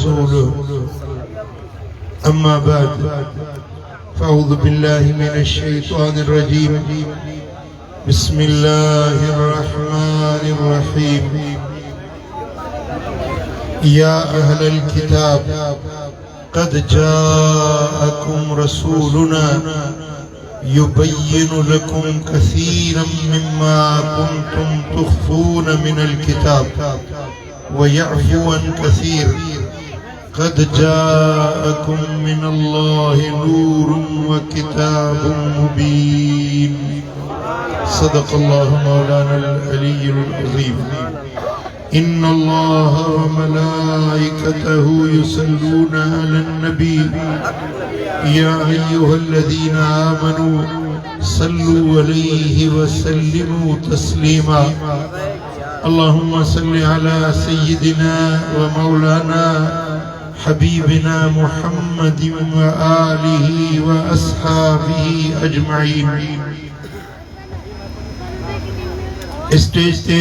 ورسوله أما بعد فأعوذ بالله من الشيطان الرجيم بسم الله الرحمن الرحيم يا أهل الكتاب قد جاءكم رسولنا يبين لكم كثيرا مما كنتم تخفون من الكتاب ويعفو عن كثير قد جاءكم من الله نور وكتاب مبين صدق الله مولانا العلي العظيم إن الله وملائكته يصلون على النبي يا أيها الذين آمنوا صلوا عليه وسلموا تسليما اللهم صل على سيدنا ومولانا حبيبنا محمد وآله وأصحابه أجمعين स्टेज ते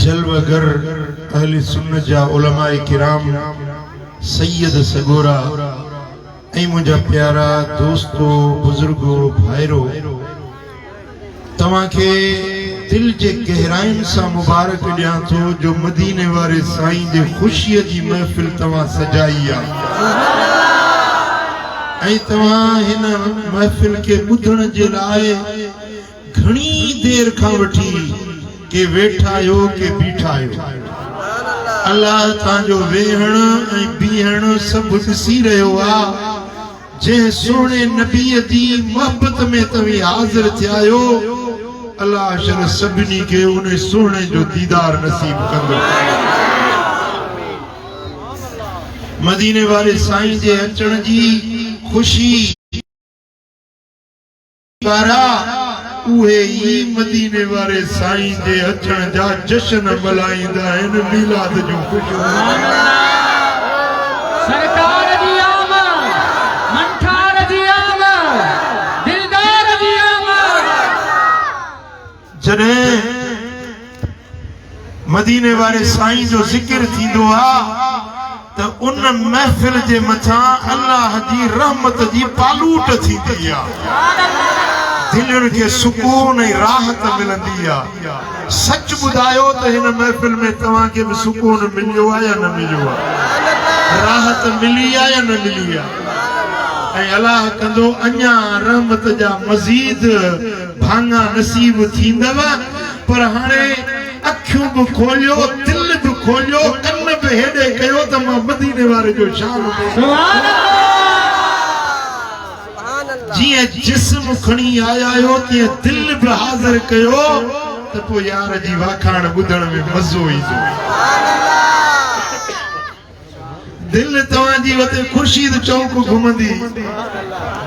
जलवागर अहले सुन्नत जा उलमाए किराम सैयद सगोरा ऐं मुंहिंजा प्यारा दोस्तो बुजुर्गो भाइरो तव्हांखे दिल जे गहराइनि सां मुबारक ॾियां थो जो मदीने वारे साईं जे ख़ुशीअ जी महफ़िल तव्हां सजाई आहे ऐं तव्हां हिन महफ़िल खे ॿुधण जे लाइ घणी देर खां वठी के वेठा आहियो के बीठा आहियो अल्लाह तव्हांजो वेहण ऐं बीहण सभु ॾिसी रहियो आहे जंहिं सोणे नबीअ जी मोहबत में तव्हीं हाज़िर थिया आहियो अल्लाह शर सभिनी खे उन सोणे जो दीदार नसीब कंदो मदीने वारे साईं जे अचण जी ख़ुशी वारा उहे ई मदीने वारे साईं जे अचण जा जश्न मल्हाईंदा आहिनि मीलाद जूं ख़ुशियूं सरकार जी आमद मंठार जी आमद दिलदार जी आमद जॾहिं मदीने वारे साईं जो ज़िक्र थींदो आहे त उन महफ़िल जे मथां अल्लाह जी रहमत जी पालूट थींदी आहे दिलनि खे सुकून ऐं राहत मिलंदी आहे सच ॿुधायो त हिन महफ़िल में तव्हांखे बि सुकून मिलियो आहे या न मिलियो आहे राहत मिली आहे या न मिली आहे ऐं अलाह कंदो अञा रहमत जा मज़ीद भाङा नसीब थींदव पर हाणे अखियूं बि खोलियो दिल बि खोलियो कन बि हेॾे कयो त मां मदीने वारे जो शान जिए जिस्म खणी आया आहियो तीअं दिल बि हाज़िर कयो त पोइ यार जी वाखाण ॿुधण में मज़ो ईंदो दिल तव्हांजी वते ख़ुर्शीद चौक घुमंदी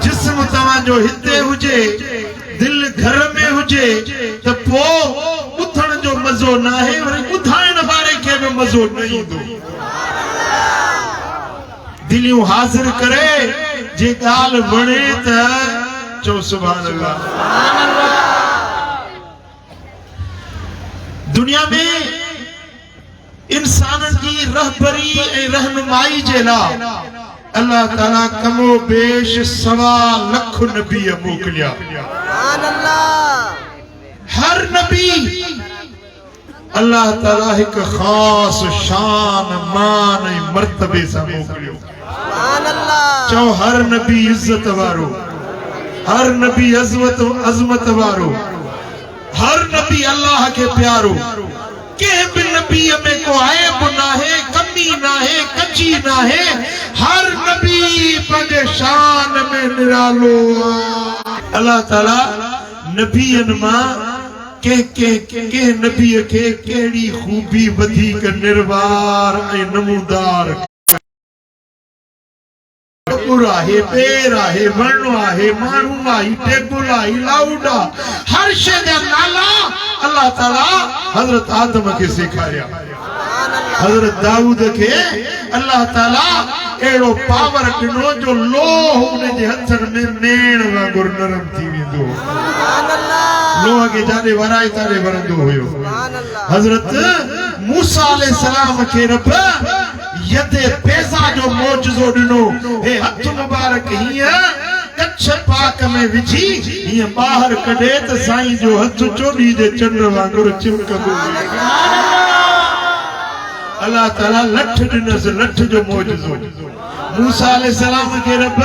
जिस्म तव्हांजो हिते हुजे दिल घर में हुजे त पोइ ॿुधण जो मज़ो न आहे वरी ॿुधाइण वारे खे बि मज़ो न ईंदो दिलियूं हाज़िर करे जे ॻाल्हि वणे त चओ सुभान अल्लाह दुनिया में इंसाननि जी रहबरी ऐं रहनुमाई जे लाइ अल्लाह ताला कमो बेश 1.25 लख नबी मोकिलिया हर नबी अल्लाह ताला एक खास शान मान ऐं मर्तबे सां मोकिलियो चो हर नबी इज्जत वारो हर नबी अजमत वारो हर नबी अल्लाह के प्यारो के भी नबी में को ऐब ना है कमी ना है कची ना है हर नबी पंहिंजे शान में निरालो अल्लाह ताला नबीअन मां के नबी के केड़ी खूबी वधीक निर्वार ऐं नमूदार आहे पेर आहे वर्ण आहे माण्हू आहे टेबल आहे लाउडा हर शइ जा नाला अल्लाह ताला हज़रत आदम के सेखारिया हज़रत दाऊद के अल्लाह ताला एड़ो पावर ॾिनो जो लोह उन जे हथनि में मेण वांगुरु नरम थी वेंदो लोह के जाने वराए तारे वरंदो हुयो हज़रत मूसा अलैहिस्सलाम के रब यदे पेजा जो मौजज़ो दिनो हे हथ मुबारक हिया कच्छ पाक में विझी हिया बाहर कढे त साईं जो हथ चोली जे चंड वांगुर चिमकंदो। अल्लाह ताला लठ दिनस, लठ जो मौजज़ो मूसा अलैहिस्सलाम के रब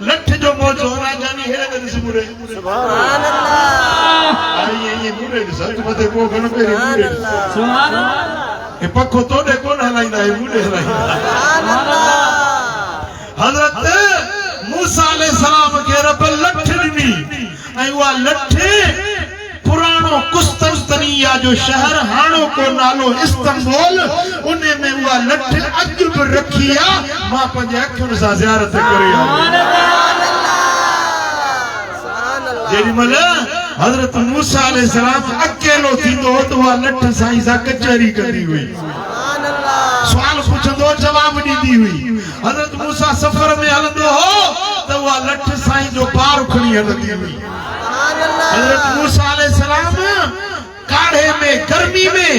लठ जो मौजो ना जानी हेरे दे सुबुरे सुभान अल्लाह आई ये मुरे सच मते को गण पे मुरे सुभान अल्लाह ए पखो तोडे कोन हलाइंदा है मुरे हलाइंदा सुभान अल्लाह। हजरत मूसा अलैहिस्सलाम के रब लठ दिनी आई वा लठ पुरानो कुस्तंतनिया जो शहर हाणो को नालो इस्तांबुल उने में हुआ लठ अजब रखिया मां पंजे अखियुन सा ज़ियारत करे सुभान अल्लाह। जेडी मल हजरत मूसा अलैहिस्सलाम अकेलो थींदो तो वा लठ साईं सा कचहरी कंदी हुई सुभान अल्लाह। सवाल पुछंदो जवाब दींदी हुई। हजरत मूसा सफर में हलंदो हो तो वा लठ साईं जो पार खणी हलंदी हुई। हजरत मूसा अलैहिस्सलाम काढ़े में गर्मी में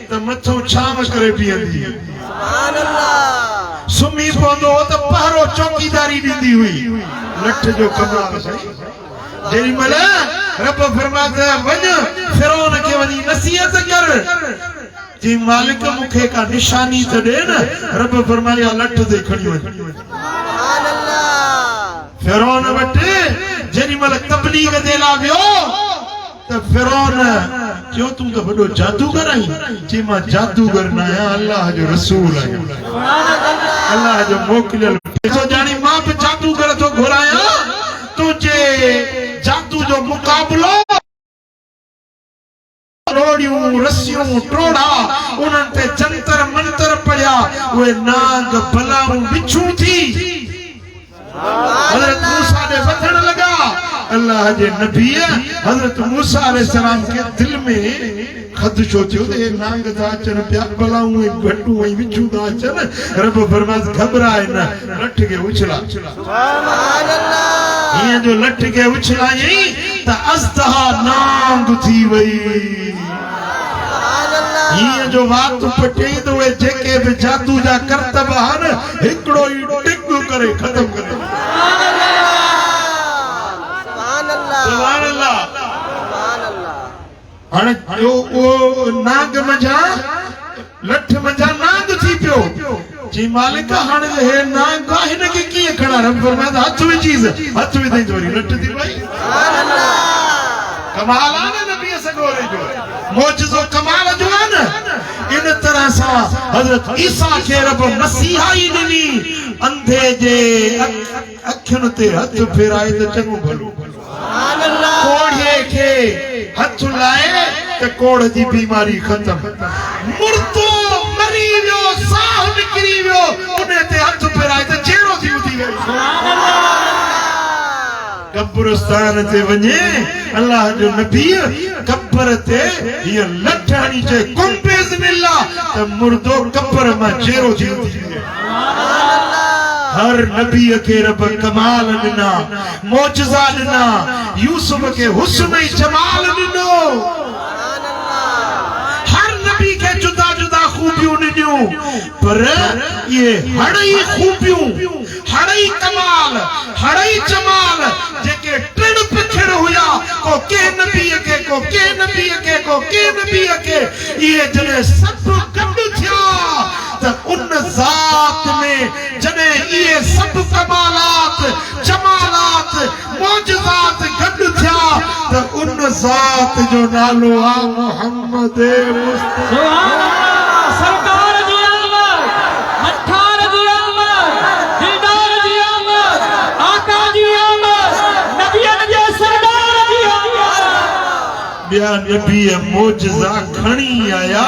तो मथो छाम करे पियंदी सुभान अल्लाह। सुमी पोंदो तो पहरो चौकीदारी दींदी हुई लठ जो कमाल सही। जेडी मल रब फरमाता वञ फिरौन के वनी नसीहत कर जी मालिक मुखे का निशानी तो दे न। रब फरमाया लठ दे खणी वञ सुभान अल्लाह। फिरौन वटे जेडी मल तबलीग देला वियो तो फिरौन क्यों तू तो बड़ो जादूगर आई जी मां जादूगर ना है अल्लाह जो रसूल है सुभान अल्लाह। अल्लाह जो मोकलियल तो जानी मां पे जादूगर तो घुराया तुझे जादू जो मुकाबलो रोड़ियों रस्सियों टोड़ा उन्हनि ते जंतर मंतर पढ़िया वे नाग बलाऊं बिच्छू थी हजरत मूसा ने बचण लगा। अल्लाह जे नबी हजरत मूसा अलैहिस्सलाम के दिल में खदशो थियो ते नांग दा अचन पिया बलाऊं घटू ऐं बिच्छू दा अचन। रब फरमास घबराए न लठ के उछला सुभान अल्लाह। ये जो लठ के उछला यही त अस्तहा नांग थी वई सुभान अल्लाह। ये जो बात पटे तो वे जेके भी जादू जा करतब हन हिकड़ो ही टिक करे खत्म करे सुभान अल्लाह सुभान अल्लाह सुभान अल्लाह। हण जो ओ नाग मजा लठ मजा नाग थी पियो जी मालिक हण हे नाग हिन के की खड़ा रब फरमाया हथ में चीज हथ में दई जोरी लठ थी भाई सुभान अल्लाह। कमाल आने नबी सगोरे जो मौजज़ो कमाल जो है न इन तरह सा हजरत ईसा के रब मसीहा ही दिनी अंधे जे अखियुन ते हथ फेराए त चंगो भलो सुभान अल्लाह। कोढ़े के हथ लाए त कोढ़ जी बीमारी खत्म। मुर्दो मरी वियो साह निकरी वियो उने ते हथ फेराए त चेहरो थी उठी गयो सुभान अल्लाह। कब्रिस्तान ते वने अल्लाह जो नबी कब्र ते ये लठणी जे कुम बिस्मिल्लाह त मुर्दो कब्र में चेहरो थी उठी गयो सुभान अल्लाह। हर नबी के रब कमाल दिना मौजज़ा दिना यूसुफ के हुस्न जमाल दिनो सुभान अल्लाह। हर नबी के जुदा जुदा खूबियों दिनो पर ये हड़ई खूबियों हड़ई कमाल हड़ई जमाल जेके ट्रिन पिछड़ हुआ को के नबी के को के नबी के को के नबी के ये जने सब गड थिया त उन जात में जने ये सब कमालात जमालात मौजज़ात गड थिया त उन जात जो नालो आ मोहम्मद मुस्तफा सुभान अल्लाह। सरकार जी आमद मठार जी आमद दिलदार जी आमद आका जी आमद नबियन जे सरदार जी आमद। बिया नबी मौजज़ा खणी आया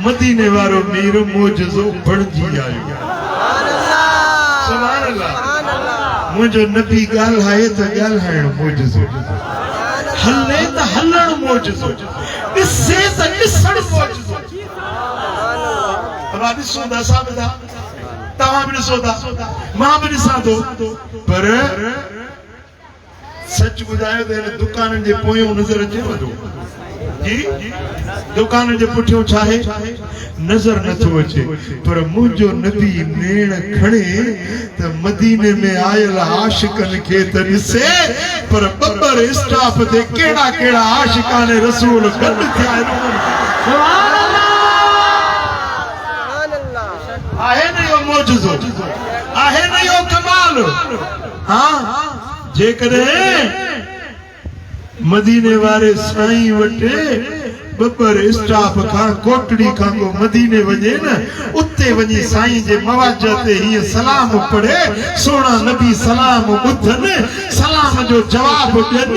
मदीने वारो मीर मौजज़ो बणजी आयो सुभान अल्लाह सुभान अल्लाह। मुझो नबी ॻाल्हाए त ॻाल्हाइण मौजज़ो हले त हलण मौजज़ो ॾिसे त ॾिसण मौजज़ो अब ॾिसो था सब था तव्हां भी ॾिसो था मां भी ॾिसां थो पर सच ॿुधायो त हिन दुकाननि जे पोयों नज़र अचे थो जी दुकान जे पुठियों छाहे नजर न थो अचे पर मुंहिंजो नबी नेण खणे त मदीने में आयल आशिकन के त ॾिसे पर ॿ स्टाफ ते केड़ा केड़ा आशिकान रसूल गॾु थिया सुभान अल्लाह आहे न यो मौजूदो आहे न यो कमाल हां जेकॾहिं मदीने वारे साईं वटे बबर स्टाफ खां कोटड़ी खां को मदीने वञे न उते वञी साईं जे मवाज ते ही सलाम पढ़े सोना नबी सलाम ॿुधन सलाम जो जवाब ॾियन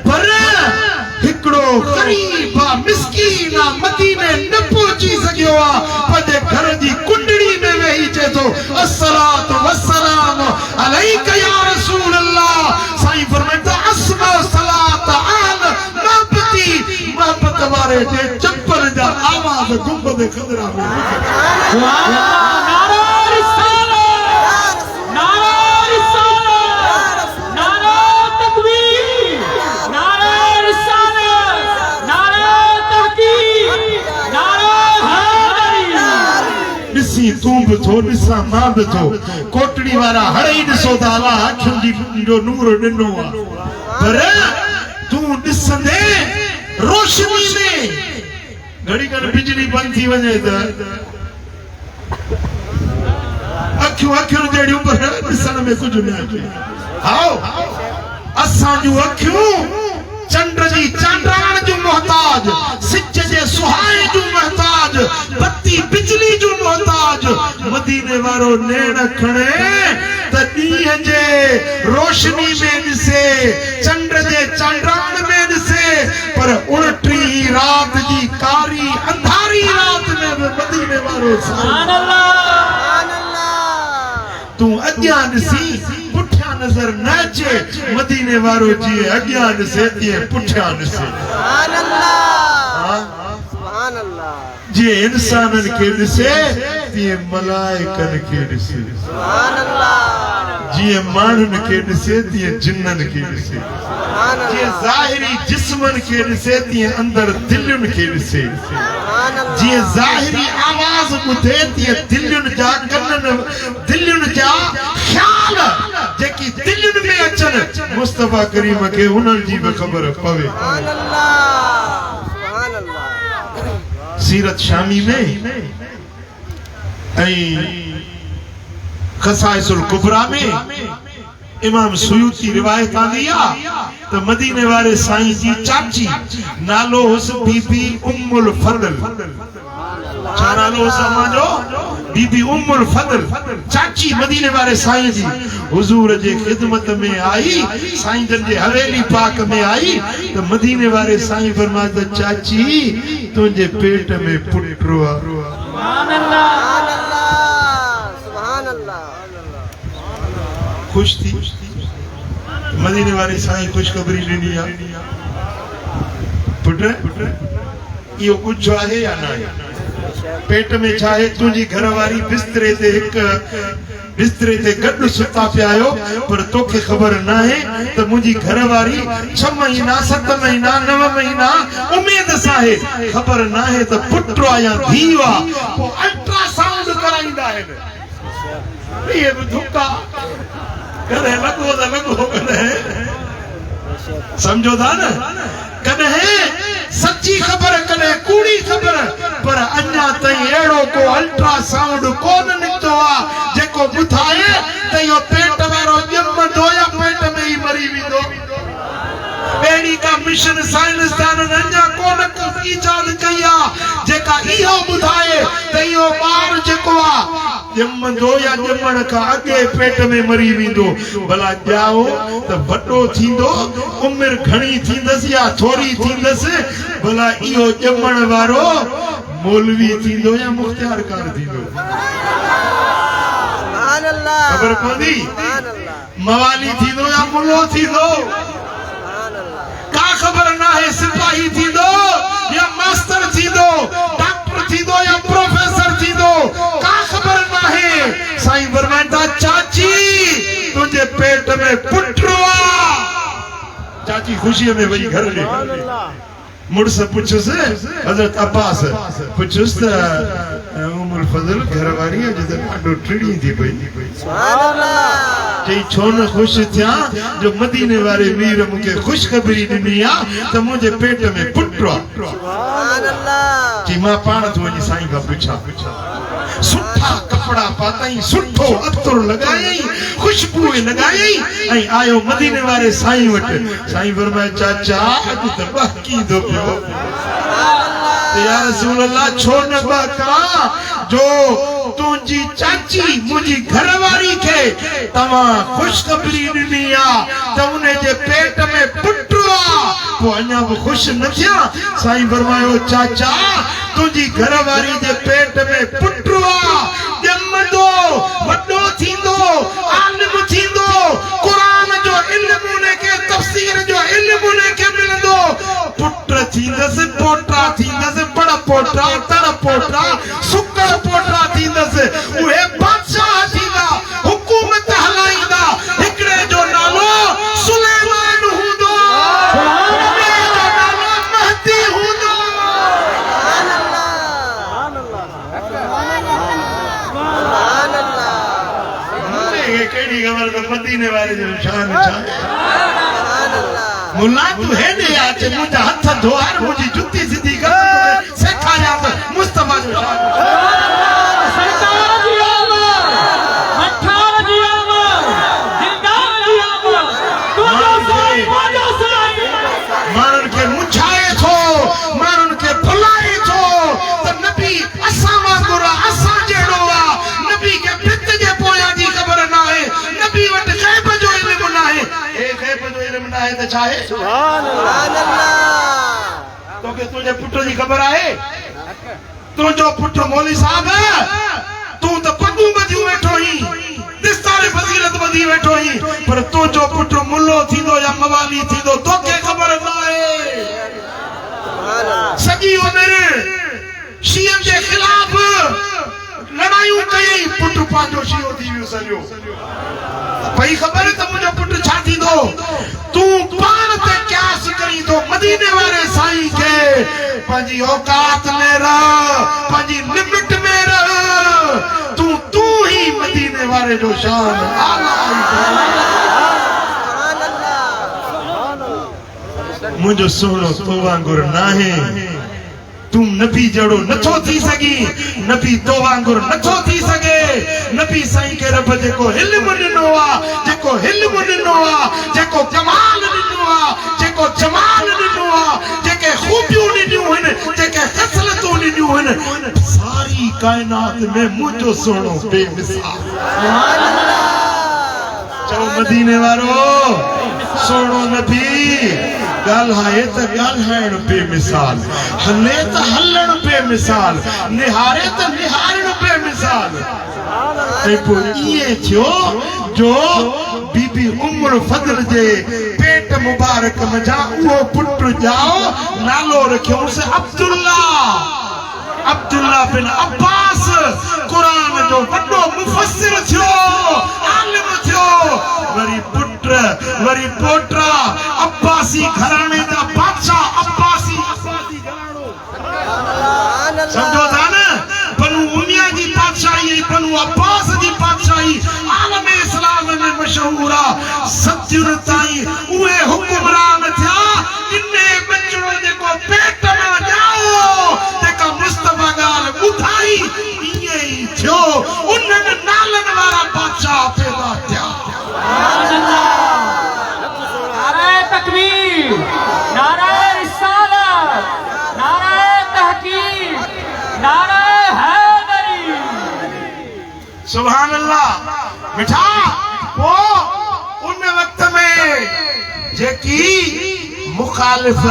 पर हिकड़ो गरीब मिस्कीन मदीने न पहुची सघियो पंहिंजे घर जी कुंडड़ी में वेही चए थो अस्सलातु वस्सलाम अलैका या रसूल अल्लाह साईं फरमाईंदा अस्मा सलात आन मोहब्बत वारे जे चप्पल जा आवाज गुंबद खदरा में सुभान अल्लाह नारा रिसालत नारा रिसालत नारा तकबीर नारा रिसालत नारा तहकीक नारा हैदरी ॾिसी तूं बि थो ॾिसां मां बि थो कोटड़ी वारा हड़ई ॾिसो था अलाह अखियुनि जी जो नूर ॾिनो आहे पर तूं ॾिसंदे रोशनी में घड़ी घड़ी बिजली बंद थी वञे त अखियूं अखियुनि जहिड़ियूं पर ॾिसण में कुझु न अचे हाओ असां जूं अखियूं चंड जी चांडाण जूं मोहताज सिज जे सुहाए जूं मोहताज बत्ती बिजली जूं मोहताज मदीने वारो नेण खणे त ॾींहं जे रोशनी में ॾिसे चंड जे चांडाण में ॾिसे पर 29 रात जी कारी अंधारी रात में भी मदीने वारो सुभान अल्लाह तू अॻियां ॾिसी पुठियां नज़र न अचे मदीने वारो जी अॻियां ॾिसे तीअं पुठियां ॾिसे सुभान अल्लाह सुभान अल्लाह जी इंसानन के ॾिसे तीअं मलाइकन के ॾिसे सुभान अल्लाह जी माण्हुनि के ॾिसे तीअं जिन्नन के ॾिसे सुभान जी अल्लाह ज़ाहिरी जिस्मन के ॾिसे तीअं अंदर दिलुनि के ॾिसे सुभान अल्लाह जी ज़ाहिरी आवाज ॿुधे तीअं दिलुनि जा कननि दिलुनि जा ख़्याल जेकी दिलुनि में अचनि मुस्तफा करीम के हुननि जी भी ख़बर पवे सुभान अल्लाह सुभान अल्लाह सीरत शामी में ऐं खसाइसुल कुबरा में इमाम सुयूती रिवायत आंदी त मदीने वारे साईं जी चाची नालो हुस बीबी उम्मुल फदल छा नालो हुस जो बीबी उम्मुल फदल चाची मदीने वारे साईं जी हुजूर जे खिदमत में आई साईं जन जे हवेली पाक में आई तो मदीने वारे साईं फरमाए त चाची तुझे पेट में पुटरो आ सुभान अल्लाह सुभान अल्लाह खुश थी मदीने वाले साईं खुशखबरी ॾिनी आहे पुट इहो कुझु आहे या न आहे पेट में छा आहे तुंहिंजी घरवारी बिस्तरे ते हिकु बिस्तरे ते गॾु सुता पिया आहियो पर तोखे ख़बर न आहे त मुंहिंजी घरवारी 6 महीना 7 महीना 9 महीना उमेद सां आहे ख़बर न आहे त पुट आहे या धीउ आहे पोइ अल्ट्रासाउंड कराईंदा आहिनि इहे बि धोखा कॾहिं लॻो त लॻो कॾहिं समझो था न कॾहिं सच्ची ख़बर कॾहिं कूड़ी ख़बर पर अञा ताईं अहिड़ो को अल्ट्रासाउंड कोन निकितो आहे जेको ॿुधाए त इहो पेट वारो ॼमंदो या पेट में ई मरी वेंदो अहिड़ी का मिशन साइंसदाननि अञा कोन ईजाद कई आहे जेका इहो ॿुधाए त इहो ॿार जेको आहे ॼमंदो या ॼमण खां अॻे पेट में मरी वेंदो भला ॼाओ त वॾो थींदो उमिरि घणी थींदसि या थोरी थींदसि भला इहो ॼमण वारो मौलवी थींदो या मुख्तियारकार थींदो सुभान अल्लाह ख़बर पवंदी सुभान अल्लाह मवाली थींदो या मुल्लो थींदो सुभान अल्लाह का ख़बर न आहे सिपाही थींदो या मास्टर थींदो डॉक्टर थींदो या प्रोफेसर थींदो का ख़बर न आहे साईं फरमाईंदा चाची तुझे पेट में पुटरो आहे चाची खुशीअ में वई घर ॾे मुड़से पुछुस हजरत अब्बास पुछुस उमर फजल घरवारी जो ॾाढो टिड़ी थी पई सुभान अल्लाह चई छो न खुश थिया जो मदीने वारे मीर मूंखे ख़ुशख़बरी ॾिनी आहे त मुंहिंजे पेट में पुट आहे सुभान अल्लाह जी मां पाण थो वञी साईं खां पुछां सुठा कपड़ा पाताई सुठो अतुर लगाई खुशबू लगाई ऐं आयो मदीने वारे साईं वटि साईं फरमाए चाचा अॼु त बाकी दो पियो या रसूल अल्लाह छो न बाका जो तुंहिंजी चाची मुंहिंजी घरवारी खे तव्हां ख़ुशख़बरी ॾिनी आहे त उन जे पेट में पुट आहे पोइ अञा बि ख़ुशि न थिया साईं फरमायो चाचा तुंहिंजी घरवारी जे पेट में पुट आहे ॼमंदो वॾो थींदो आलिम थींदो क़ुरान जो इल्मु उनखे तफ़सीर जो इल्मु उनखे मिलंदो पुट थींदसि पोटा थींदसि बड़ पोटा तड़ पोटा सुकर पोटा थींदसि उहे बादशाह थींदा हुकूमत हलाईंदा हिकिड़े जो नालो सुलेमान हूंदो ॿिए जो नालो महदी हूंदो सुभान अल्लाह सुभान अल्लाह कहिड़ी ख़बर त मदीने वारे जो शान छा सुभान अल्लाह मुल्ला तू हेॾे अच मुंहिंजा हथ धोआर मुंहिंजी जुती सिधी कर सेखारियां त मुस्तफा जो सरकार जी आमद मठार जी आमद दिलदार जी आमद तुझो साईं माण्हुनि खे मुछाए थो माण्हुनि खे फुलाए थो त नबी असां वांगुरु असां जहिड़ो आहे नबी खे भित जे पोयां जी ख़बर न आहे नबी वटि ग़ैब जो इल्मु न आहे हे ग़ैब जो इल्मु न आहे त छा आहे सुभान अल्लाह तोखे तुंहिंजे पुट जी ख़बर आहे तुंहिंजो पुट मौली साहब तूं त पगूं ॿधियूं वेठो ही दिस्तारे फज़ीलत ॿधी वेठो ही पर तुंहिंजो पुट मुल्लो थींदो या मवाली थींदो तोखे ख़बर न आहे सुभान अल्लाह सॼी उमिरि शीअनि जे ख़िलाफ़ लड़ायूं कयई पुट पंहिंजो शीओ थी वियो सॼो पई ख़बर त मुंहिंजो पुट छा थींदो तूं पाण ते क़यास करी थो मदीने वारे साईं खे पंहिंजी औकात में रह पंहिंजी लिमिट में रह तूं ही मदीने वारे जो शान आला सुभान अल्लाह मुंहिंजो सोनो तो वांगुरु नाहे तू नबी जड़ो नथो थी सगी नबी तो वांगुरु नथो थी सगे नबी साईं के रब जेको इल्मु ॾिनो आहे जेको इल्मु ॾिनो आहे जेको कमाल ॾिनो आहे जेको जमाल ॾिनो आहे जेके खूबियूं ॾिनियूं आहिनि जेके ख़सलतूं ॾिनियूं आहिनि सारी काइनात में मुंहिंजो सोनो बेमिसाल सुभान अल्लाह चओ मदीने वारो सोनो नबी ॻाल्हाए त ॻाल्हाइण बेमिसाल हले त हलण बेमिसाल निहारे त निहारण बेमिसाल ऐं पोइ इएं थियो जो बीबी उम्र फज़ल जे पेट मुबारक मजा उहो पुट ॼाओ नालो रखियोसि अब्दुल्ला बिन अब्बास कुरान जो वॾो मुफ़स्सिर थियो आलिम थियो वरी पुट वरी पोटा अब्बासी घराणे जा बादशाह अब्बासी घराणो समझो था न बनु उमैया जी बादशाही बनु अब्बास जी बादशाही आलम इस्लाम में मशहूर आहे सदियुनि ताईं उहे हुकुमरान थिया इन्ने बचड़ो जेको पेट में ॼाओ जेका मुस्तफा ॻाल्हि ॿुधाई ईअं ई थियो उन्हनि नालनि वारा बादशाह पैदा थिया नारे तकबीर नारे रिसालत नारे तहकीक नारे हैदरी सुभान अल्लाह मिठा वो उन वक्त में जेकी मुखालिफ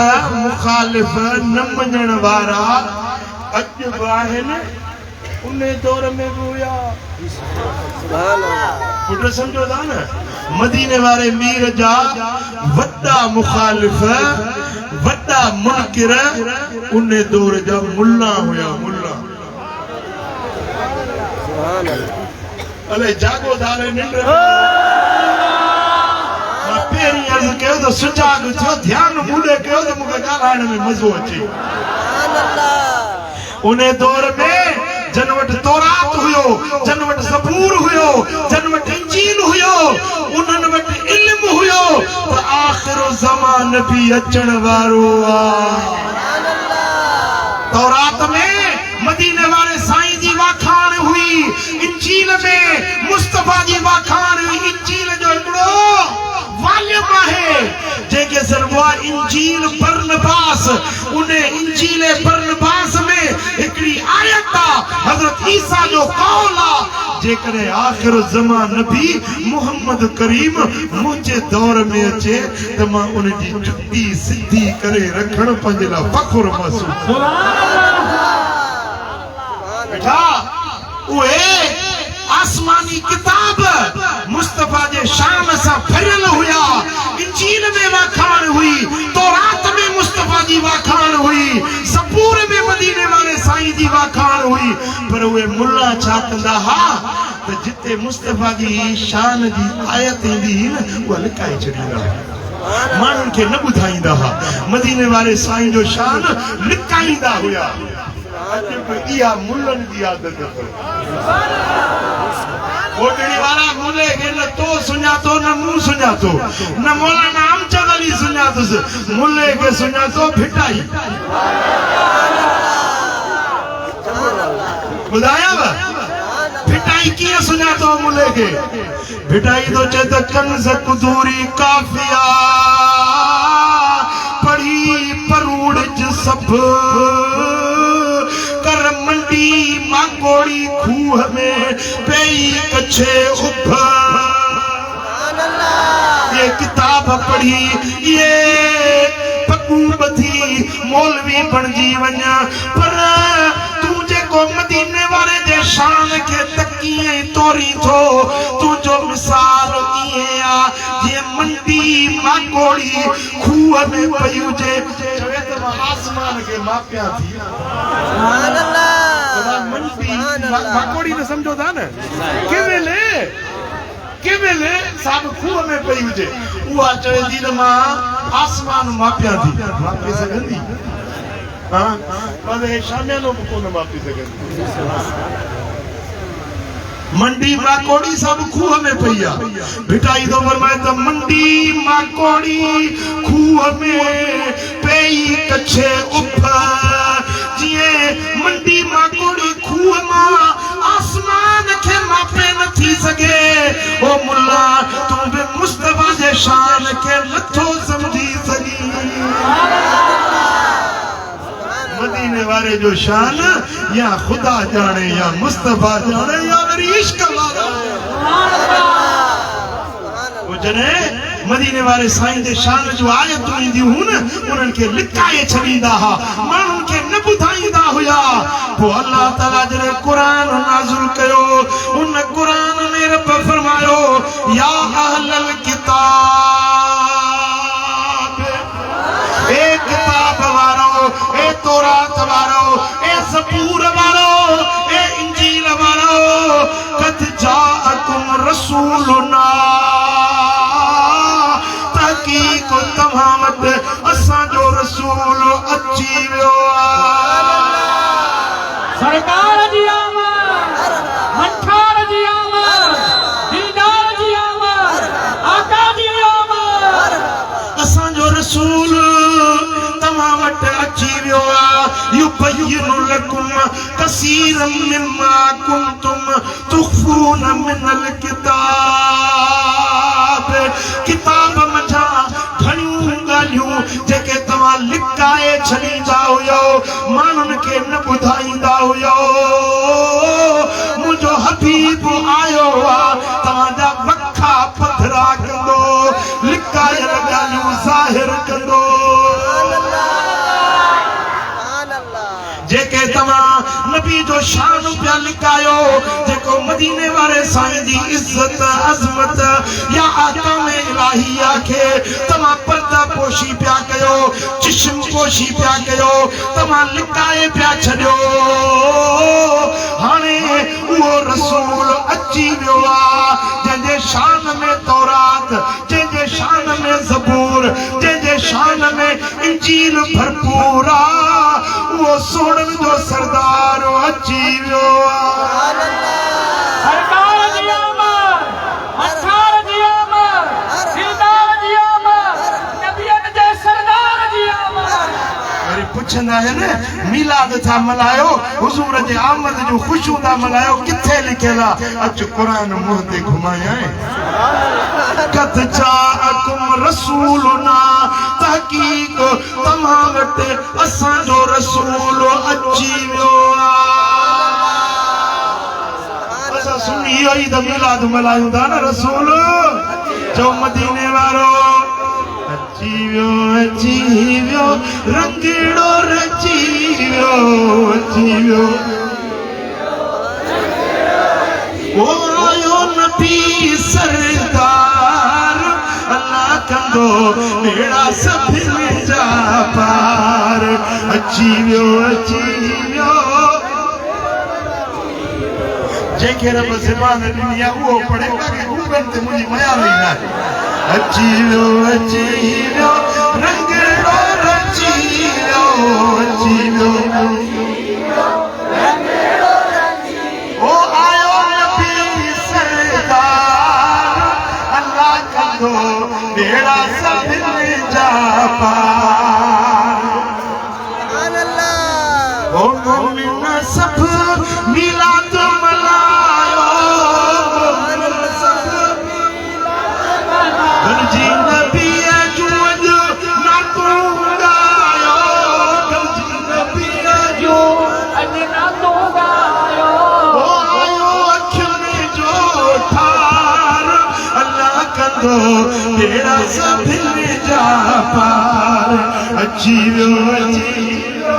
न मञण वारा अॼु बि आहिनि उन दौर में बि हुया सुभान अल्लाह पुट समझो था न मदीने वारे मीर जा वॾा मुखालिफ वॾा मुनकिर उन दौर जा मुल्ला हुया मुल्ला सुभान अल्लाह अले जागो दाले निंड पेरी अर्ज कयो तो सुजाग थियो ध्यान मूले कयो तो मुके ॻाल्हाइण में मज़ो अचे उन दौर में जन वटि तौरात हुयो जन वटि ज़बूर हुयो जन वटि इंजील हुयो उन्हनि वटि इल्म हुयो त आखिर ज़मान नबी अचण वारो आहे तौरात में मदीने वाले साईं जी वाखाण हुई इंजील में मुस्तफा जी वाखाण हुई इंजील जो हिकिड़ो वाल्यम आहे जेके सरवा इंजील बरनबास उन इंजील बरनबास में हिकड़ी आयत आ हजरत ईसा जो कौल आ जेकरे आखिर ज़मान नबी मोहम्मद करीम मुझे दौर में अचे त मां उन जी जुती सिधी करे रखण पंहिंजे लाइ फ़ख्र महसूस बेटा उहे आसमानी किताब मुस्तफा जे शान सां भरियल हुया इंजील में वाखाण हुई तौरात में मुस्तफा जी वाखाण हुई ज़बूर में मदीने वाले साईं जी वाखाण हुई पर उहे मुल्ला छा कंदा हा त जिते मुस्तफा जी शान जी आयत ईंदी हुई न उहा लिकाए छॾींदा माण्हुनि खे न ॿुधाईंदा हा मदीने वाले साईं जो शान लिकाईंदा हुया इहा मुल्लनि जी आदत ओटड़ी वाला मुले के न तो सुञातो न मूं सुञातो न मौलाना अमजद अली सुञातुस मुले के सुञातो भिटाई ॿुधायांव भिटाई कीअं सुञातो मुले के भिटाई तो चए त कंज़ कुदूरी काफ़िया पढ़ी परूड़ ज सब कर मंडी मांगोड़ी खूह में पेई कछे उभ ये किताब पढ़ी ये पकूब थी मौलवी बणजी वञा पर तू जेको मदीने वाले जे शान के तकीए तोरी थो तू जो मिसाल ईए आ जे मंडी मांगोड़ी खूह में पई हुजे चवे त आसमान के मापिया थी माकोड़ी न समझो था न केवेले साब खूह में पई हुजे उहा चवे थी त मां आसमान मापिया थी मापे सघंदी हां पर शामियानो को न मापी सघंदी मंडी माकोड़ी सब खूह में पईया भिटाई दो फरमाए त मंडी माकोड़ी खूह में पेई कछे उफ जिए मंडी माकोड़ी खूह मां आसमान के मापे न थी सके ओ मुल्ला तू बे मुस्तफा जे शान के नथो समझी सगी मदीने वाले जो शान या खुदा जाने या मुस्तफा जाने या मेरी इश्क वाला वो जने मदीने वाले साईं जे शान जो आयतूं ईंदियूं हुन उन्हनि खे लिकाए छॾींदा हा माण्हुनि खे न ॿुधाईंदा हुया पोइ अल्लाह ताला जॾहिं क़ुर नाज़िल कयो उन क़ुर में रब फरमायो या अहलल किताब ए किताब वारो ए तौरात वारो ए ज़बूर वारो ए इंजील वारो कद जाअकुम रसूलुना तहकीक तमामत असां जो रसूल अची वियो सरकार जी आमद मठार जी आमद दिलदार जी आमद आका जी आमद असां जो रसूल तव्हां वटि अची वियो आहे युबय्यिनु लकुम कसीरम मिम्मा कुंतुम तुख़फून मिनल किताब किताब मथा घणियूं ॻाल्हियूं जेके तव्हां लिकाए छॾींदा हुयो माण्हुनि खे न ॿुधाईंदा हुयो मुंहिंजो हबीब आयो आहे तव्हांजा वखा पथरा कंदो लिकायल ॻाल्हियूं ज़ाहिर कंदो जेके तव्हां नबी जो शान पिया लिकायो जेको मदीने वाले साईं जी इज्जत अज़मत या आकाम इलाहिया खे तव्हां पर्दा पोशी पिया कयो चिश्म पोशी पिया कयो तव्हां लिकाए पिया छॾियो हाणे उहो रसूल अची वियो आहे जंहिंजे शान में तौरात जंहिंजे शान में में ज़बूर, जंहिंजे शान में इंजील भरपूर आ, वो सोनन जो सरदार अची वियो आ। सरकार जी आमद, मठार जी आमद, दिलदार जी आमद, नबियन जे सरदार जी आमद। वरी पुछंदा आहिनि मीलाद था मल्हायो, हुज़ूर जे आमद जूं ख़ुशियूं था मल्हायो, किथे लिखियल आहे? अच क़ुरान मुंहं ते घुमायां। कद जाअकुम रसूलुना, तहक़ीक़ तव्हां वटि असांजो रसूल अची वियो आहे। असां सुनी इहो ई त मीलाद मल्हायूं था न। रसूल चओ मदीने वारो अची वियो, रंगीड़ो रची वियो, अची वियो। ओ आयो नबी सरदार, अल्लाह कंदो बेड़ा सभिनी जा पार। अची वियो, अची वियो। जंहिंखे रब ज़बान ॾिनी आहे उहो पढ़े, बाक़ी गूगल ते मुंहिंजी मयारी न आहे। अची वियो, अची वियो, रंगड़ो रची वियो, अची वियो। ओ आयो नबी सरदार, अल्लाह कंदो बेड़ा सभिनी जा पार। ओ मोमिन सब मीलाद मल्हायो, गॾिजी नबीअ जूं अॼु नातूं ॻायो, गॾिजी नबीअ जूं अॼु नातूं ॻायो। ओ आयो अखियुनि जो ठार, अल्लाह कंदो बेड़ा सभिनी जा पार। अची वियो, अची वियो,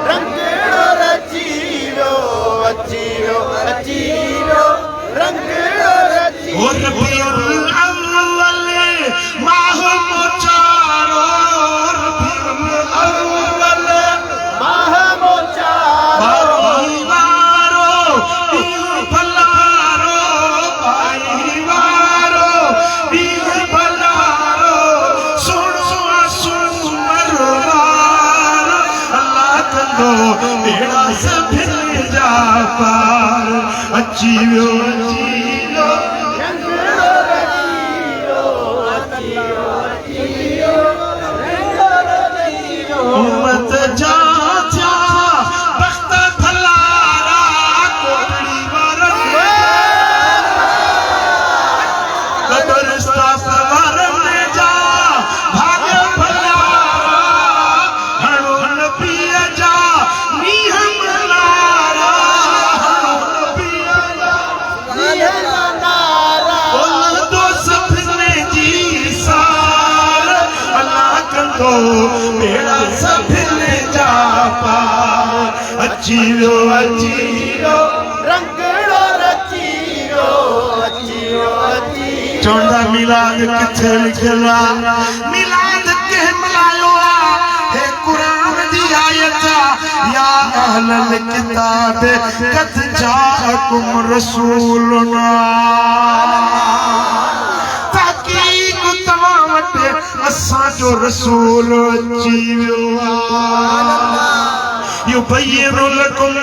रंगड़ो रची वियो, अची वियो, अची वियो, रंगड़ो रची ओ रबीउल अव्वल माह मोचारो, रबीउल अव्वल माह मोचारो, भाई वारो ॾींहुं भलारो, भाई वारो ॾींहुं भलारो, सुहिणो सूमर वार, अल्लाह कंदो बेड़ा सभिनी जा पार। अची वियो, अची वियो, रंगड़ो रची वियो, अची वियो, अची वियो, रंगड़ो रची वियो। उम्मत जा थिया बख़्त थलारा, कोटड़ी वारनि कब्रिस्तान वारनि जा भाॻ भलारा, हणो नबीअ जा नीहं मल्हारा, हणो नबीअ जा बोलंदो सभिनी जी सार, अल्लाह कंदो बेड़ा सभिनी जा पार। अची वियो, अची वियो, रंगड़ो रची वियो, अची वियो, अची वियो। चवंदा मीलाद किथे लिखियल आहे? मीलाद कंहिं मल्हायो आहे? हे क़ुरान जी आयत आहे, या अहलल किताब कद जाअकुम रसूलुना, तहक़ीक़ तव्हां वटि असांजो रसूल अची वियो आहे। युबय्यिनु लकुम,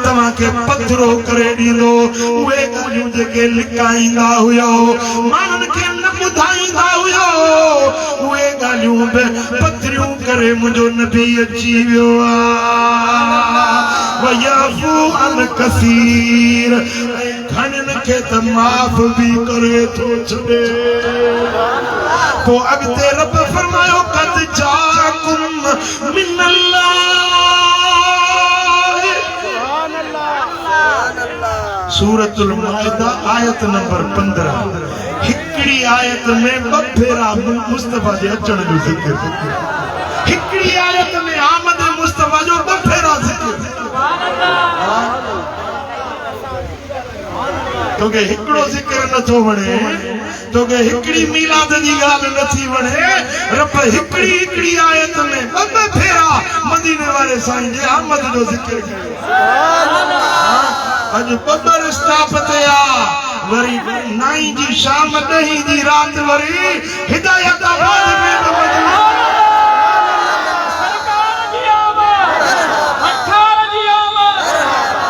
तव्हांखे पधरो करे ॾींदो उहे ॻाल्हियूं जेके लिकाईंदा हुयो, माण्हुनि खे न ॿुधाईंदा हुयो, उहे ॻाल्हियूं बि पधरियूं करे मुंहिंजो नबी अची वियो आहे। वयफ़ू अन कसीर, घणनि खे त माफ़ बि करे थो छॾे। पोइ अॻिते रब फरमायो कद जाअकुम मिनल्लाह, सूरतुल माइदा आयत नंबर 15। हिकिड़ी आयत में ॿ भेरा मुस्तफ़ा जे अचण जो ज़िक्र, हिकिड़ी आयत में आमद मुस्तफ़ा जो ॿ भेरा ज़िक्र। तोखे हिकिड़ो ज़िक्र नथो वणे, तोखे हिकिड़ी मीलाद जी ॻाल्हि नथी वणे, रब हिकिड़ी हिकिड़ी आयत में ॿ ॿ भेरा मदीने वारे साईं जे आमद जो ज़िक्र कयो। अॼु ॿ ॿ स्टाफ ते आ, वरी नाई जी शाम ॾही जी रात वरी हिदायताबाद में सरकार जी आमद मठार जी आमद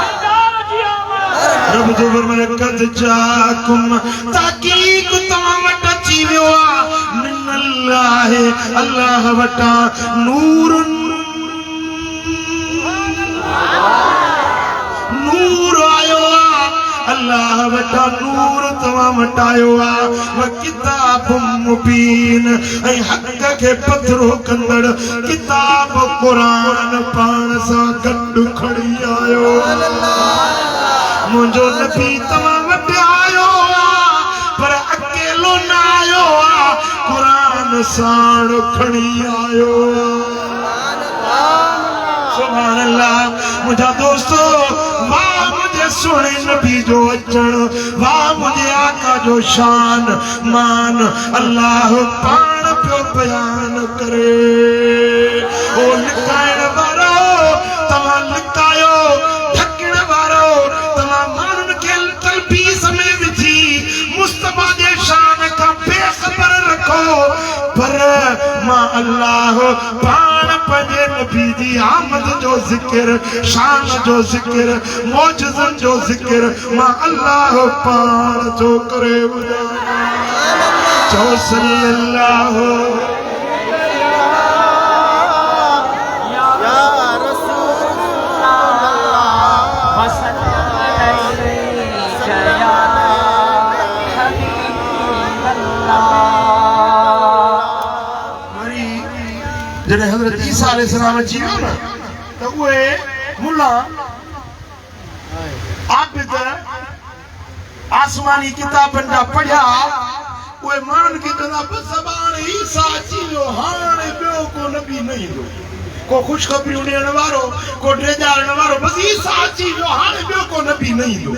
दिलदार जी आमद रब जो फरमाए कद जाकुम ताकीक तमाम वट अची वियो आ मिनल्लाह अल्लाह वटा नूरुन नूर आयो आ अल्लाह वटा नूर तमाम वटायो आ व किताब मुबीन ऐ हक के पथरो कंदड़ किताब कुरान पाण सा गड्ड खड़ी आयो मुझो नबी तमाम वट आयो आ पर अकेलो ना आयो आ कुरान साण खड़ी आयो सुभान अल्लाह मुझा दोस्तों वाह मुझे सुने नबी जो अचण वाह मुझे आका जो शान मान अल्लाह पाण पियो बयान करे ओ लिकाइण वारो तव्हां लिकायो ढकण वारो तव्हां माण्हुनि खे तलबीस में विझी मुस्तफा जे शान खां बेख़बर रखो पर मां अल्लाह पाण पंहिंजे नबी जी आमद जो ज़िक्र शान जो ज़िक्र मौजज़नि जो ज़िक्र मां अल्लाह पाण जो करे चओ सल्लल्लाहु या रसूल अल्लाह जॾहिं हज़रत ईसा अलैहिस्सलाम अची वियो न त उहे मुल्ला आबिद आसमानी किताबनि जा पढ़िया उहे माण्हुनि खे चवंदा बसि हाणे ईसा अची वियो हाणे ॿियो को नबी न ईंदो को ख़ुशख़बरियूं ॾियण वारो को ड्रेजारण वारो बसि ईसा अची वियो हाणे ॿियो को नबी न ईंदो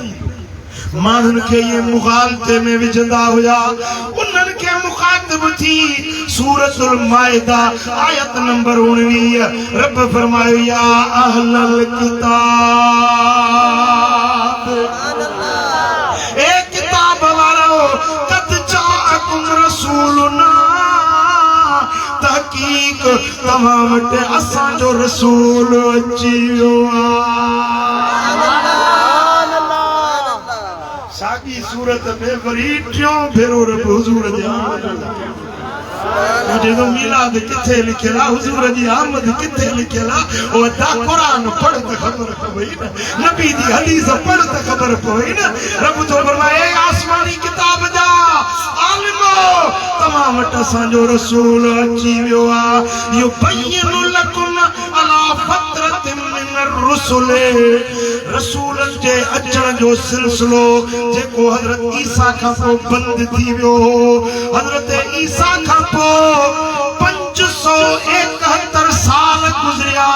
माण्हुनि खे ये मुग़ालते में विझंदा हुया उन्हनि खे मुखातिब थी सूरतुल माइदा आयत नंबर 19 रब फरमायो या अहलल किताब ए किताब वारो कद जाअकुम रसूलुना तहकीक तव्हां वटि असां जो रसूल अची वियो सागी सूरत में वरी टियों भेरो रब हुजूर जी आमद मुझे तो मिलाद किथे लिखियला हुजूर जी आमद किथे लिखियला ओ दा कुरान पढ़ त खबर पई न नबी जी हदीस पढ़ त खबर पई न रब तो फरमाए आसमानी किताब जा आलिमो तमाम वट असां जो रसूल अची वियो आ यो बय्यनु लकुम अला फतरतिन मिन रुसूल रसूलन जे अचण जो सिलसिलो जेको हज़रत ईसा खां पोइ बंदि थी वियो हज़रत ईसा खां पोइ 571 साल गुज़रिया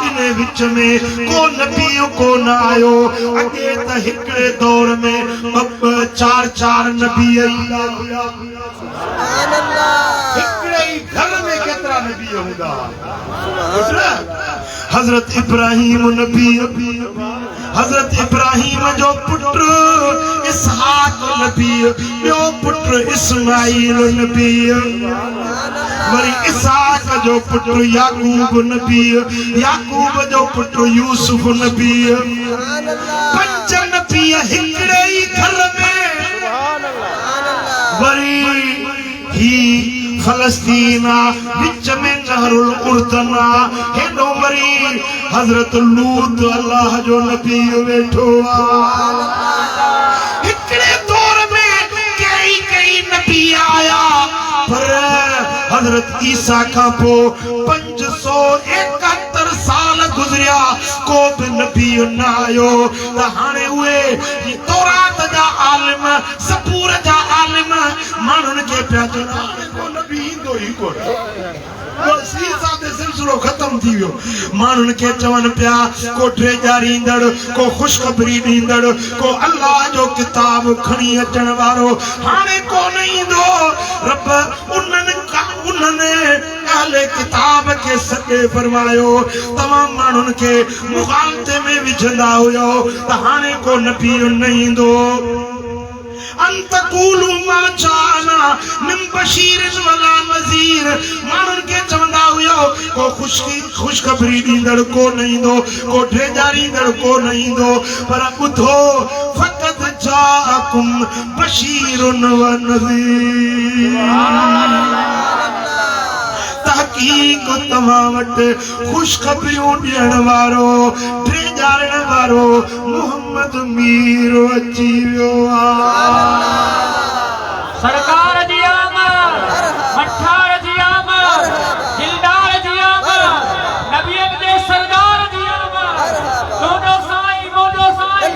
इन विच में को नबी को न आयो अॻे त हिकिड़े दौर में 4 नबी हिकिड़े ई घर में केतिरा नबी हूंदा हज़रत इब्राहिम नबी हज़रत इब्राहिम जो पुत्र इसहाक नबी ॿियो पुत्र इस्माइल नबी वरी इसहाक जो पुत्र याकूब नबी याकूब जो पुत्र यूसुफ नबी 5 नबी हिकिड़े ई घर में वरी ही फलस्तीना विच में नहरुल उर्दना हेडो वरी हज़रत लूत अल्लाह जो नबी वेठो हिकिड़े दौर में कई नबी आया पर हज़रत ईसा खां पोइ 571 साल गुज़रिया को बि नबी न आयो त हाणे उहे तौरात जा आलिम ज़बूर जा आलिम माण्हुनि खे पिया चवनि को नबी ईंदो ई कोन सिलसिलो खत्म थी वियो माण्हुनि खे चवनि पिया को ड्रेजारी ईंदड़ को ख़ुशख़बरी ॾींदड़ को अल्लाह जो किताब खणी अचण वारो हाणे कोन ईंदो रब उन्हनि अहले किताब के सॾे फरमायो तमाम माण्हुनि खे मुग़ालते में विझंदा हुयो त हाणे को नबी न ईंदो अंतकुलु मा जाना मिन बशीरिन वला नज़ीर मानन के चवंदा हुयो को खुशखबरी दींदड़ को नहीं दो को ढेजारी दड़ को नहीं दो पर बुधो फकत जाकुम बशीरुन व नज़ीर तहकीक तव्हां वटि खुशखबरियूं ॾियण वारो ढेजारण वारो मोहम्मद मीर अची वियो आहे। सरकार जी आमद, मठार जी आमद, दिलदार जी आमद, नबियन दे सरदार जी आमद, दोनों साईं मोदो साईं।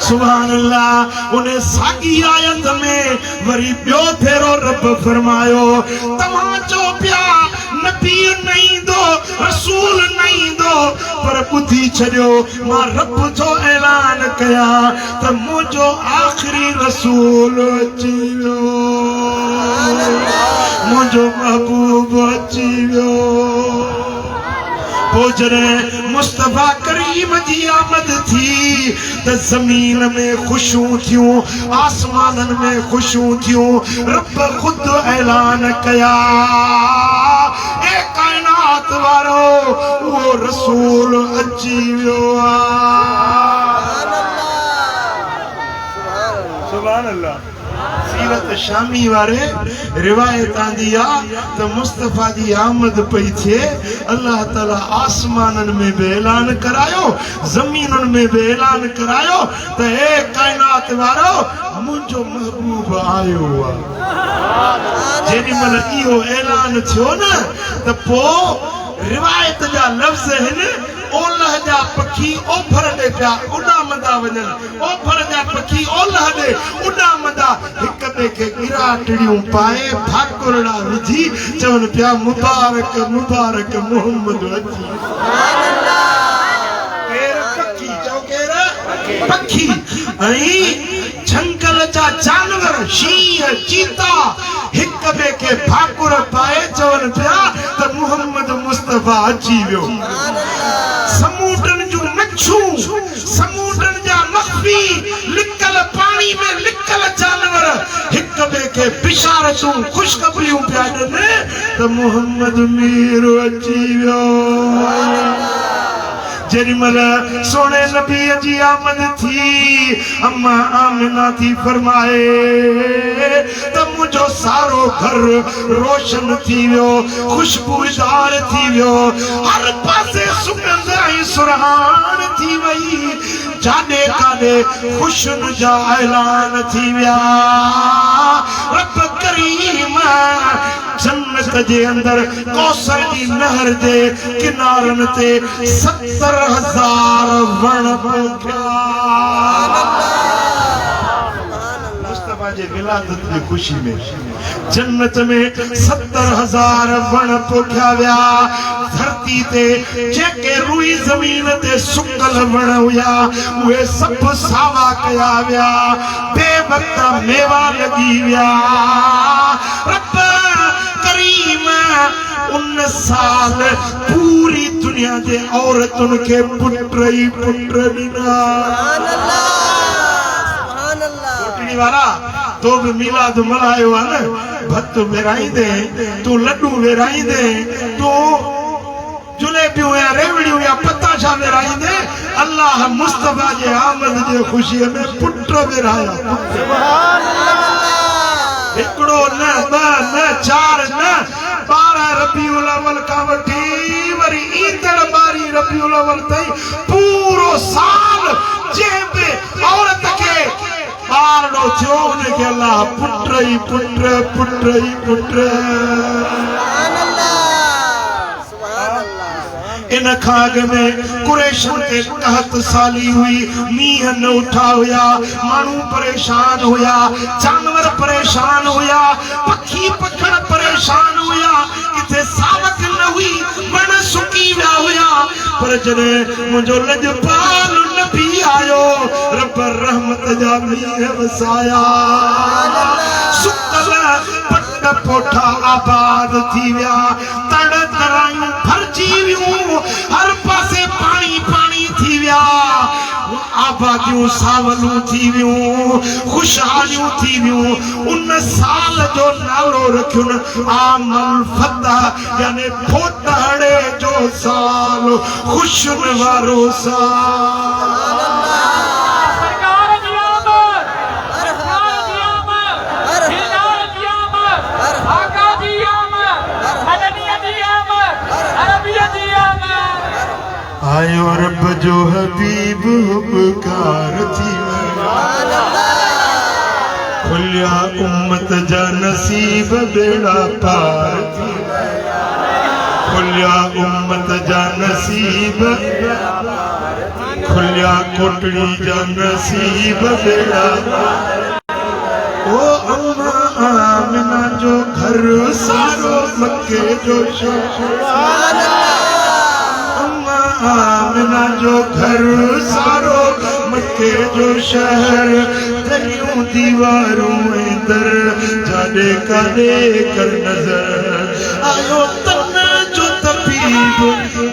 सुभान अल्लाह। उन्हें सागी आयत में वरी ॿियो फेरो रब फरमायो तव्हां चओ पिया नबी नहीं दो रसूल नहीं दो पर ॿुधी छॾियो मां रब जो ऐलान कया त मुंहिंजो आख़िरी रसूल अची वियो मुंहिंजो महबूब अची वियो। पोइ जॾहिं मुस्तफ़ा करीम जी आमद थी त ज़मीन में ख़ुशियूं थियूं आसमाननि में ख़ुशियूं थियूं रब ख़ुदि ऐलान कया ए काइनात वारो उहो रसूल अची वियो आहे। सुभान अल्लाह। सीरत शामी वारे रिवायत आंदी आहे त मुस्तफ़ा जी आमद पई थिए अल्लाह ताला आसमाननि में बि ऐलान करायो ज़मीननि में बि ऐलान करायो त हे काइनात वारो मुंहिंजो महबूब आयो आहे। जेॾी महिल इहो ऐलान थियो न त पोइ रिवायत जा लफ़्ज़ आहिनि ओलह जा पखी ओभर ॾे पिया उॾामंदा वञनि ओभर जा पखी ओलह ॾे उॾामंदा हिक ॿिए खे गिराटड़ियूं पाए फाकुरड़ा विझी चवनि पिया मुबारक मुबारक मोहम्मद अची। केरु पखी चओ केरु पखी ऐं झंगल जा जानवर शींहं चीता हिक ॿिए खे फाकुर पाए चवनि पिया त मोहम्मद मुस्तफ़ा अची वियो। समुंडनि जूं मच्छूं समुंडनि जा मख्फी लिकल पाणी में लिकल जानवर हिक ॿिए खे बिशारतूं ख़ुशखबरियूं पिया ॾियनि त मोहम्मद मीर अची वियो। जेॾी महिल सोने नबीअ जी आमद थी अम्मा आमिना थी फरमाए त मुंहिंजो सारो घर रोशन थी वियो खुशबूदार थी वियो हर पासे सुगंध ऐं सुरहान थी वई जाॾे काॾे ख़ुशियुनि जा ऐलान थी विया। रब करीम जन्नत जे अंदर कौसर जी नहर जे किनारनि ते 70,000 वण पोखिया। मुस्तफ़ा जे विलादत जी खुशी में जन्नत में 70,000 वण पोखिया विया। धरती ते जेके रुई ज़मीन ते सुकल वण हुया उहे सभु सावा कया विया बेवक्त मेवा लॻी विया। रब करीम उन साल पूरी दुनिया जे औरतुनि खे पुट ई पुट ॾिना। कोटड़ी वारा तो भी मिलाद मल्हायो आहे न भत विराईंदे तूं लड्डू विराईंदे तूं जुलेबियूं या रेवड़ियूं या पताशा विराईंदे अल्लाह मुस्तफ़ा जे आमद जे ख़ुशीअ में पुट विराया। हिकिड़ो न ॿ न चार न 12 रबीउल अव्वल खां वठी वरी ईंदड़ 12 रबीउल अव्वल ताईं पूरो साल जंहिं बि औरत खे ॿारड़ो थियो उनखे अल्लाह पुट ई पुट पुट ई पुट। इन खां अॻु में कुरैशन ते कहत साली हुई मींहं न उठा हुया माण्हू परेशान हुया जानवर परेशान हुया पखी पखड़ परेशान हुया किथे सावक न हुई वण सुकी विया हुया पर जॾहिं मुंहिंजो लॼपाल नबी आयो रब रहमत जा मींहं वसाया सुकल पट पोठा आबाद थी विया तड़ तरायूं भरजी वियूं हर पासे पाणी पाणी थी विया वो आबादियों सावलूं थी वियूं खुशहालियूं थी वियूं उन साल जो नालो रखियो न आमल फतह यानी फोटाड़े जो साल खुशन वारो साल सरकार जी आमद सरकार जी आमद दिलदार जी आमद आका जी आमद मदनिया जी आमद अरबिया जी आमद आयो रब जो हबीब उपकार थी खुलिया उम्मत जा नसीब बेड़ा पार थी खुलिया उम्मत जा नसीब खुलिया कोटड़ी जा नसीब बेड़ा ओ अम्मा आमिना जो घर सारो मक्के जो शहर अम्मा आमिना जो घर सारो मक्के जो शहर दरियों दीवारों दर जाने का कर नजर आयो तन जो तबीब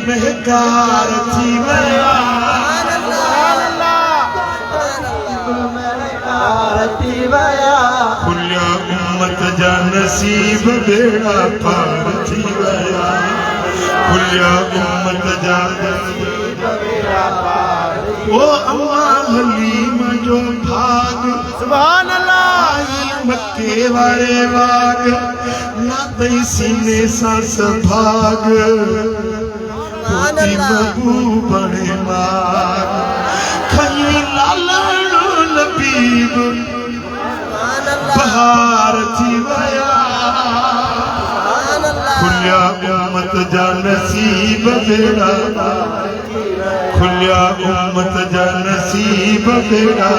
महकार थी वया खुलिया उम्मत जा नसीब बेड़ा पार थी वया खुलिया उम्मत जा ओ अम्मा हलीमा जो भाग सुभान अल्लाह मक्के वाले बाग ना दई सीने सा सभाग कोती बबू बड़े माग खई लालड़ो लबीब बहार थी वया खुलिया उम्मत जा नसीब बेड़ा खुलिया उम्मत जा नसीब बेड़ा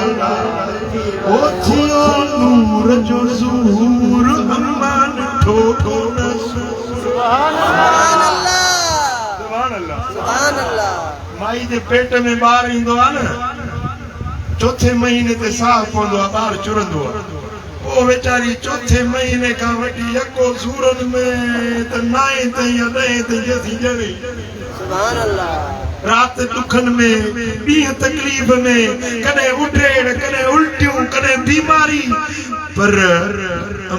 ओ थियो नूर जो ज़हूर अम्मा ठोको न सुभान अल्लाह सुभान अल्लाह सुभान अल्लाह माई जे पेट में ॿार ईंदो आहे न चौथे महीने ते साह पवंदो आहे ॿार चुरंदो आहे वो बेचारी चौथे महीने का वठी यको सूरत में त 9 ताईं या 10 ताईं जैसी जड़ी सुभान अल्लाह रात दुखन में ॾींहं तकलीफ़ में कॾहिं उठेड़ कॾहिं उल्टियूं कॾहिं बीमारी पर